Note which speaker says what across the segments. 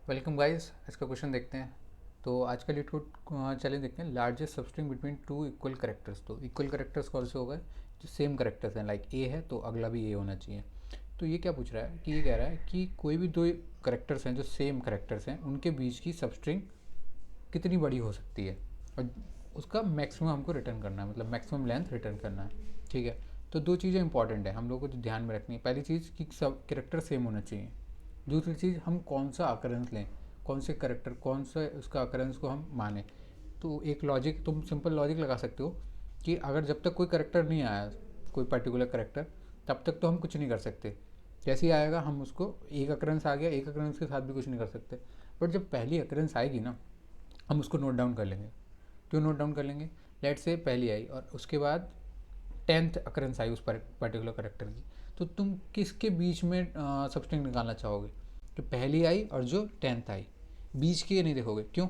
Speaker 1: Welcome guys. इसका question देखते हैं। तो आज का लीड कोड चैलेंज देखते हैं। Largest substring between two equal characters. तो इक्वल करेक्टर्स कौन से हो गए? जो सेम करेक्टर्स हैं, लाइक ए है तो अगला भी ए होना चाहिए। तो ये क्या पूछ रहा है कि ये कह रहा है कि कोई भी दो करेक्टर्स हैं जो सेम करेक्टर्स हैं, उनके बीच की सबस्ट्रिंग कितनी बड़ी हो सकती है, और उसका मैक्सिमम हमको रिटर्न करना है, मतलब मैक्सिमम लेंथ रिटर्न करना है। ठीक है। तो दो चीज़ें इंपॉर्टेंट है हम लोगों को जो ध्यान में रखनी है। पहली चीज़ कि सब करेक्टर सेम होना चाहिए। दूसरी चीज़, हम कौन सा अकरेंस लें, कौन से करेक्टर, कौन सा उसका अकरेंस को हम माने। तो एक लॉजिक, तुम सिंपल लॉजिक लगा सकते हो कि अगर जब तक कोई करेक्टर नहीं आया, कोई पर्टिकुलर करेक्टर, तब तक तो हम कुछ नहीं कर सकते। जैसे ही आएगा हम उसको, एक अकरेंस आ गया, एक अकरेंस के साथ भी कुछ नहीं कर सकते। बट जब पहली अकरेंस आएगी ना, हम उसको नोट डाउन कर लेंगे। क्यों नोट डाउन कर लेंगे? लेट से पहली आई और उसके बाद 10th अकरेंस आई उस पर्टिकुलर करेक्टर की, तो तुम किसके बीच में सबस्ट्रिंग निकालना चाहोगे? जो पहली आई और जो 10th आई, बीच के नहीं देखोगे। क्यों?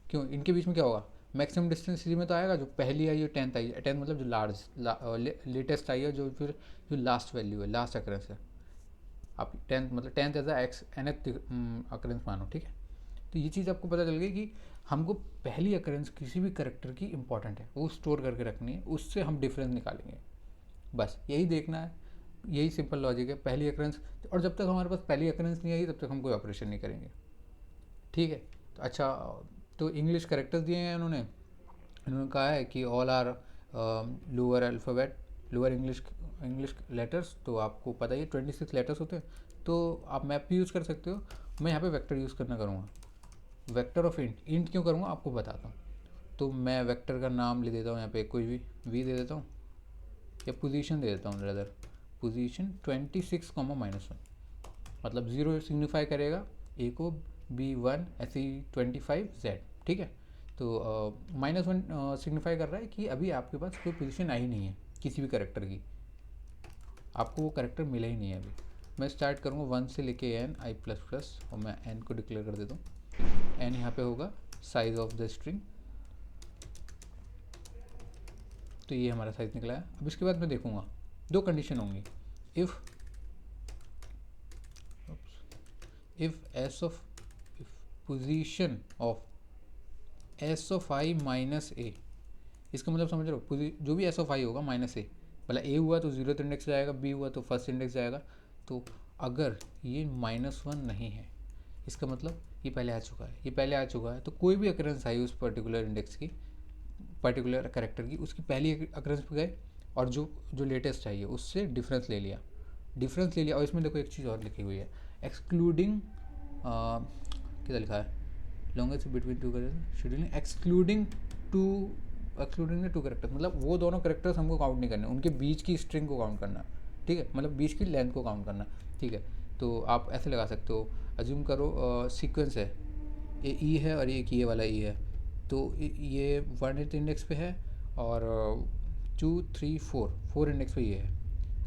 Speaker 1: क्यों इनके बीच में क्या होगा? मैक्सिमम डिस्टेंस इसी में तो आएगा, जो पहली आई और 10th आई। 10th मतलब जो लेटेस्ट आई है, जो फिर जो लास्ट वैल्यू है, लास्ट अकरेंस है। आप 10th मतलब 10th as x nth occurrence मानो। ठीक है। तो ये चीज़ आपको पता चल गई कि हमको पहली अकरेंस किसी भी करेक्टर की इंपॉर्टेंट है, वो स्टोर करके रखनी है, उससे हम डिफरेंस निकालेंगे। बस यही देखना है, यही सिंपल लॉजिक है। पहली अकरेंस, और जब तक हमारे पास पहली अकरेंस नहीं आई तब तक हम कोई ऑपरेशन नहीं करेंगे। ठीक है। तो अच्छा, तो इंग्लिश करेक्टर्स दिए हैं उन्होंने। इन्होंने कहा है कि all are lower alphabet, lower English English letters. तो आपको पता ही है 26 लेटर्स होते हैं। तो आप मैप भी यूज़ कर सकते हो। मैं यहाँ पे वेक्टर यूज़ करना करूँगा, वेक्टर ऑफ इंट। इंट क्यों करूँगा आपको बताता हूँ। तो मैं वेक्टर का नाम ले देता हूँ, यहाँ पे कोई भी वी दे देता हूँ, या पोजीशन दे देता हूँ रदर, पोजीशन 26, -1। मतलब 0 सिग्निफाई करेगा ए को, B1 ऐसे ही 25 Z। ठीक है। तो -1 सिग्निफाई कर रहा है कि अभी आपके पास कोई पोजीशन आई नहीं है किसी भी करेक्टर की, आपको वो करेक्टर मिला ही नहीं है अभी। मैं स्टार्ट करूँगा 1 से लेके n i प्लस प्लस, और मैं n को डिक्लेयर कर देता हूँ। n यहाँ पे होगा साइज ऑफ द स्ट्रिंग। तो ये हमारा साइज निकला है। अब इसके बाद मैं देखूँगा दो कंडीशन होंगी। If S of position of S of I minus A, इसका मतलब समझ रहे हो, जो भी एस ऑफ आई होगा माइनस ए, मतलब ए हुआ तो 0th इंडेक्स जाएगा, बी हुआ तो फर्स्ट इंडेक्स जाएगा। तो अगर ये -1 नहीं है, इसका मतलब ये पहले आ चुका है, ये पहले आ चुका है। तो कोई भी अकरेंस आई उस पर्टिकुलर इंडेक्स की, पर्टिकुलर करेक्टर की, उसकी पहली अकरेंस पे गए और जो जो लेटेस्ट चाहिए उससे डिफरेंस ले लिया, डिफरेंस ले लिया। और इसमें देखो एक चीज़ और लिखी हुई है, एक्सक्लूडिंग, किधर लिखा है, longest between two scheduling excluding two, excluding the two characters, मतलब वो दोनों करेक्टर्स हमको काउंट नहीं करने, उनके बीच की स्ट्रिंग को काउंट करना। ठीक है, मतलब बीच की लेंथ को काउंट करना। ठीक है। तो आप ऐसे लगा सकते हो, अज्यूम करो सीक्वेंस है, ये ई है और एक ये वाला ई है। तो ये 1th इंडेक्स पे है और 2 3 4 4 इंडेक्स पे ये है।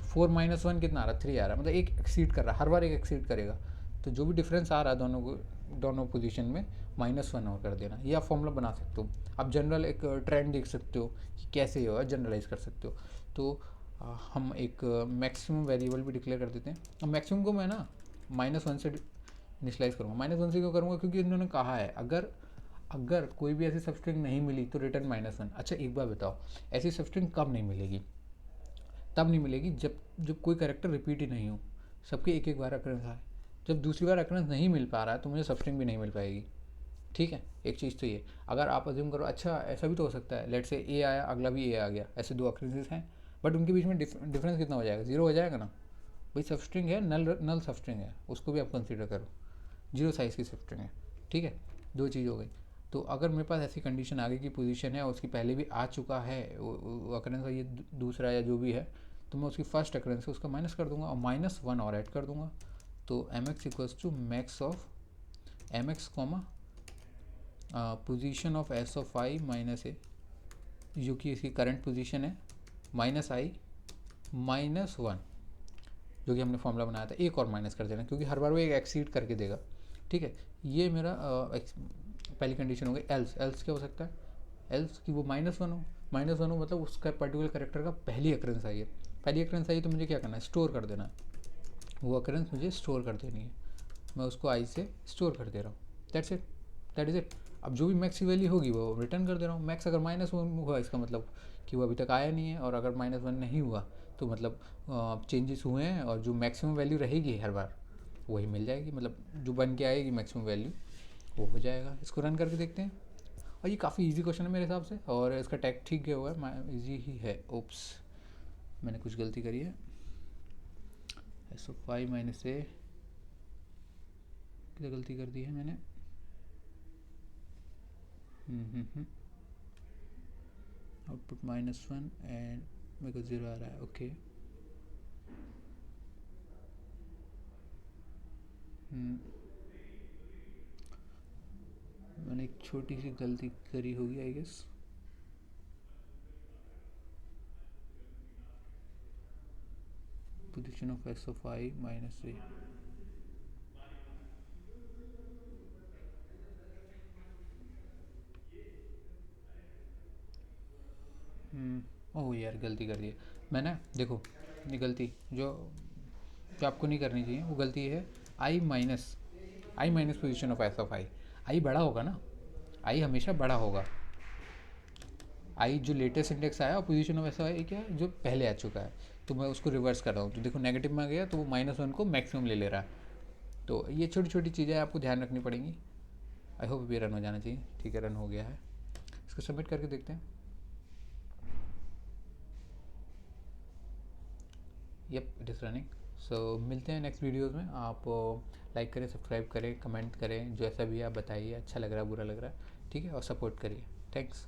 Speaker 1: 4 - 1 कितना आ रहा है? 3 आ रहा है, मतलब एक एक्सीड कर रहा है, हर बार एक एक्सीड करेगा। तो जो भी डिफरेंस आ रहा है दोनों को, दोनों पोजीशन में -1 और कर देना। ये आप फॉर्मूला बना सकते हो। आप जनरल एक ट्रेंड देख सकते हो कि कैसे ये जनरलाइज कर सकते हो। तो हम एक मैक्सिमम वेरिएबल भी डिक्लेयर कर देते हैं। अब मैक्सिमम को मैं ना -1 से इनिशलाइज करूँगा। -1 से क्यों करूँगा? क्योंकि इन्होंने कहा है अगर अगर कोई भी ऐसी सबस्ट्रिंग नहीं मिली तो रिटर्न -1। अच्छा एक बार बताओ, ऐसी सबस्ट्रिंग कब नहीं मिलेगी? तब नहीं मिलेगी जब जब कोई करेक्टर रिपीट ही नहीं हो, सबके एक एक बार अकरेंस आए। जब दूसरी बार अकरेंस नहीं मिल पा रहा है तो मुझे सबस्ट्रिंग भी नहीं मिल पाएगी। ठीक है। एक चीज़ तो ये, अगर आप अज्यूम करो, अच्छा ऐसा भी तो हो सकता है, लेट से ए आया, अगला भी ए आ गया, ऐसे दो अकरेंसेस हैं, बट उनके बीच में डिफरेंस कितना हो जाएगा? 0 हो जाएगा ना भाई। सबस्ट्रिंग है, नल नल सबस्ट्रिंग है, उसको भी आप कंसिडर करो, 0 साइज़ की सबस्ट्रिंग है। ठीक है। दो चीज़ हो गई। तो अगर मेरे पास ऐसी कंडीशन आगे की पोजीशन है और उसकी पहले भी आ चुका है वो अकरेंस, ये दूसरा या जो भी है, तो मैं उसकी फर्स्ट अकरेंस से उसका माइनस कर दूंगा और -1 और ऐड कर दूंगा। तो mx equals to max of mx comma position of S of I minus A, जो कि इसकी करंट पोजीशन है, -i -1, जो कि हमने फॉर्मूला बनाया था। एक और माइनस कर देना क्योंकि हर बार वो एक एक्सीड करके देगा। ठीक है। ये मेरा पहली कंडीशन हो गई। एल्स, एल्स क्या हो सकता है? एल्स कि वो -1 हो, -1 हो मतलब उसका पर्टिकुलर करेक्टर का पहली अकरेंस आई है। पहली अकरेंस आई है तो मुझे क्या करना है? स्टोर कर देना है। वो अकरेंस मुझे स्टोर कर देनी है। मैं उसको आई से स्टोर कर दे रहा हूँ। That is it. अब जो भी मैक्स की वैल्यू होगी वो रिटर्न कर दे रहा हूँ। मैक्स अगर -1 हुआ इसका मतलब कि वो अभी तक आया नहीं है, और अगर -1 नहीं हुआ तो मतलब चेंजेस हुए हैं, और जो मैक्सिमम वैल्यू रहेगी हर बार वही मिल जाएगी, मतलब जो बन के आएगी मैक्सिमम वैल्यू वो हो जाएगा। इसको रन करके देखते हैं। और ये काफ़ी इजी क्वेश्चन है मेरे हिसाब से, और इसका टैग ठीक गया हुआ है, इजी ही है। ओप्स, मैंने कुछ गलती करी है। SO5 - A, क्या गलती कर दी है मैंने? आउटपुट -1 एंड मेरे को 0 आ रहा है। ओके, मैंने एक छोटी सी गलती करी होगी I guess. Position of SO5 - A। ओह यार, गलती कर दी है मैंने। देखो, ये गलती जो जो आपको नहीं करनी चाहिए वो गलती है। आई माइनस पोजीशन ऑफ SO5। आई बड़ा होगा ना, आई हमेशा बड़ा होगा। आई जो लेटेस्ट इंडेक्स आया, और पोजीशन ऑफ SO5 क्या है, जो पहले आ चुका है। तो मैं उसको रिवर्स कर रहा हूँ, तो देखो नेगेटिव में आ गया तो वो -1 को मैक्सिमम ले ले रहा है। तो ये छोटी छोटी चीज़ें आपको ध्यान रखनी पड़ेंगी। आई होप ये रन हो जाना चाहिए। ठीक है, रन हो गया है। इसको सबमिट करके देखते हैं। Yup, it is running. So मिलते हैं नेक्स्ट वीडियोज़ में। आप लाइक करें, सब्सक्राइब करें, कमेंट करें, जैसा भी आप बताइए, अच्छा लग रहा है बुरा लग रहा है, ठीक है, और सपोर्ट करिए। थैंक्स।